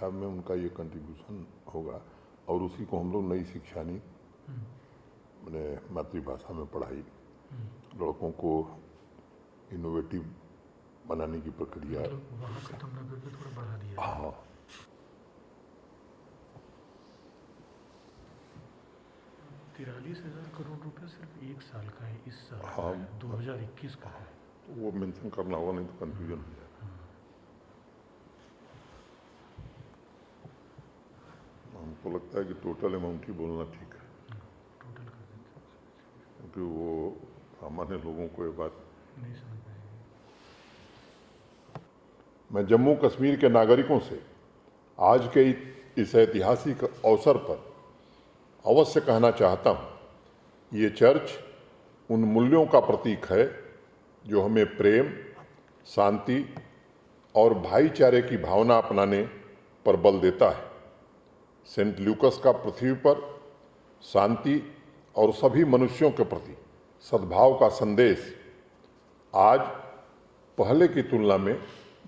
शिक्षा में उनका ये कंट्रीब्यूशन होगा। और उसी को हम लोग नई शिक्षा नीति मैंने मातृभाषा में पढ़ाई, लड़कों को इनोवेटिव बनाने की प्रक्रिया। वहाँ खत्म न करके थोड़ा बढ़ा दिया। हाँ, 43,000 करोड़ रुपए सिर्फ एक साल का है, इस साल हाँ, का है, 2021 का है। वो मेंशन करना होगा, नहीं तो कंफ्यूजन हो जाएगा। हमको लगता है कि टोटल अमाउंट ही बोलना ठीक है, टोटल कर देते क्योंकि वो सामान्य लोगों को ये बात नहीं समझ पाएंगे। मैं जम्मू कश्मीर के नागरिकों से आज के इस ऐतिहासिक अवसर पर अवश्य कहना चाहता हूँ, ये चर्च उन मूल्यों का प्रतीक है जो हमें प्रेम, शांति और भाईचारे की भावना अपनाने पर बल देता है। सेंट ल्यूकस का पृथ्वी पर शांति और सभी मनुष्यों के प्रति सद्भाव का संदेश आज पहले की तुलना में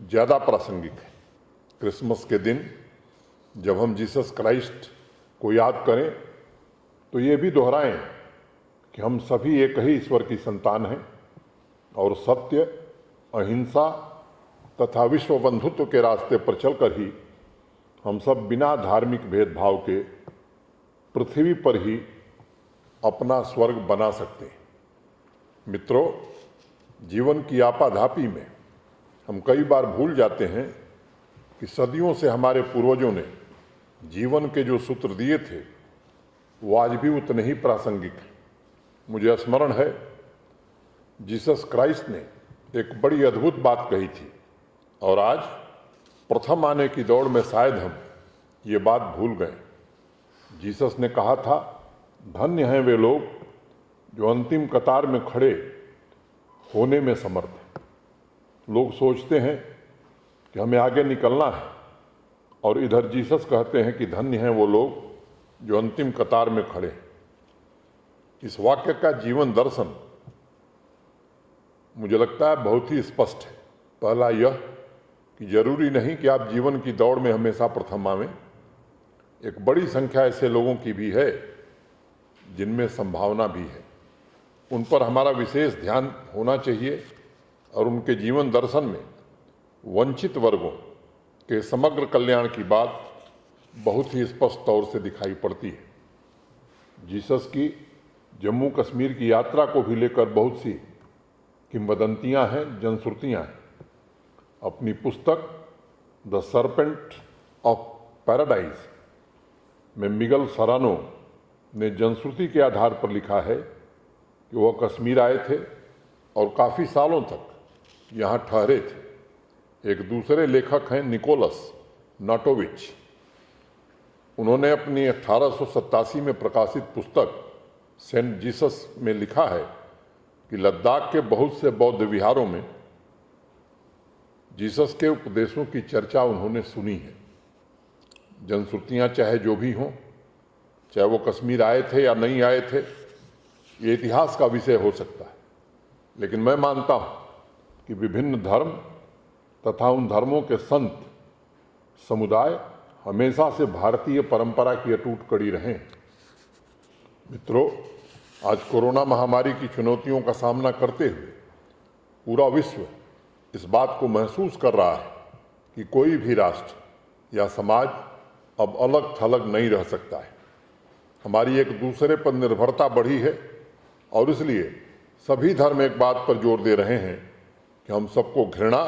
ज़्यादा प्रासंगिक है। क्रिसमस के दिन जब हम जीसस क्राइस्ट को याद करें तो ये भी दोहराएं कि हम सभी एक ही ईश्वर की संतान हैं और सत्य, अहिंसा तथा विश्व बंधुत्व के रास्ते पर चलकर ही हम सब बिना धार्मिक भेदभाव के पृथ्वी पर ही अपना स्वर्ग बना सकते हैं। मित्रों, जीवन की आपाधापी में हम कई बार भूल जाते हैं कि सदियों से हमारे पूर्वजों ने जीवन के जो सूत्र दिए थे वो आज भी उतने ही प्रासंगिक हैं। मुझे स्मरण है, जीसस क्राइस्ट ने एक बड़ी अद्भुत बात कही थी और आज प्रथम आने की दौड़ में शायद हम ये बात भूल गए। जीसस ने कहा था, धन्य हैं वे लोग जो अंतिम कतार में खड़े होने में समर्थ हैं। लोग सोचते हैं कि हमें आगे निकलना है और इधर जीसस कहते हैं कि धन्य हैं वो लोग जो अंतिम कतार में खड़े हैं। इस वाक्य का जीवन दर्शन मुझे लगता है बहुत ही स्पष्ट है। पहला यह कि जरूरी नहीं कि आप जीवन की दौड़ में हमेशा प्रथम आवें। एक बड़ी संख्या ऐसे लोगों की भी है जिनमें संभावना भी है, उन पर हमारा विशेष ध्यान होना चाहिए और उनके जीवन दर्शन में वंचित वर्गों के समग्र कल्याण की बात बहुत ही स्पष्ट तौर से दिखाई पड़ती है। जीसस की जम्मू कश्मीर की यात्रा को भी लेकर बहुत सी किंवदंतियां हैं, जनश्रुतियां हैं। अपनी पुस्तक द सर्पेंट ऑफ पैराडाइज में मिगल सरानो ने जनश्रुति के आधार पर लिखा है कि वह कश्मीर आए थे और काफ़ी सालों तक यहाँ ठहरे थे। एक दूसरे लेखक हैं निकोलस नाटोविच। उन्होंने अपनी 1887 में प्रकाशित पुस्तक सेंट जीसस में लिखा है कि लद्दाख के बहुत से बौद्ध विहारों में जीसस के उपदेशों की चर्चा उन्होंने सुनी है। जनश्रुतियाँ चाहे जो भी हों, चाहे वो कश्मीर आए थे या नहीं आए थे, ये इतिहास का विषय हो सकता है, लेकिन मैं मानता हूँ कि विभिन्न धर्म तथा उन धर्मों के संत समुदाय हमेशा से भारतीय परंपरा की अटूट कड़ी रहे हैं। मित्रों, आज कोरोना महामारी की चुनौतियों का सामना करते हुए पूरा विश्व इस बात को महसूस कर रहा है कि कोई भी राष्ट्र या समाज अब अलग थलग नहीं रह सकता है। हमारी एक दूसरे पर निर्भरता बढ़ी है और इसलिए सभी धर्म एक बात पर जोर दे रहे हैं कि हम सबको घृणा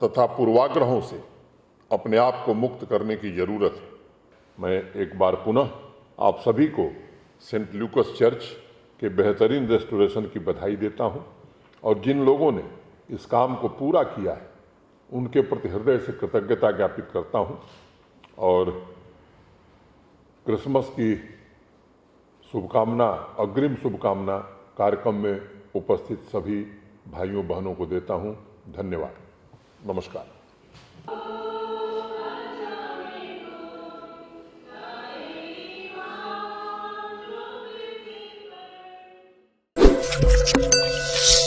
तथा पूर्वाग्रहों से अपने आप को मुक्त करने की जरूरत है। मैं एक बार पुनः आप सभी को सेंट ल्यूकस चर्च के बेहतरीन रेस्टोरेशन की बधाई देता हूं और जिन लोगों ने इस काम को पूरा किया है उनके प्रति हृदय से कृतज्ञता ज्ञापित करता हूं और क्रिसमस की शुभकामना, अग्रिम शुभकामना कार्यक्रम में उपस्थित सभी भाइयों बहनों को देता हूं। धन्यवाद। नमस्कार। you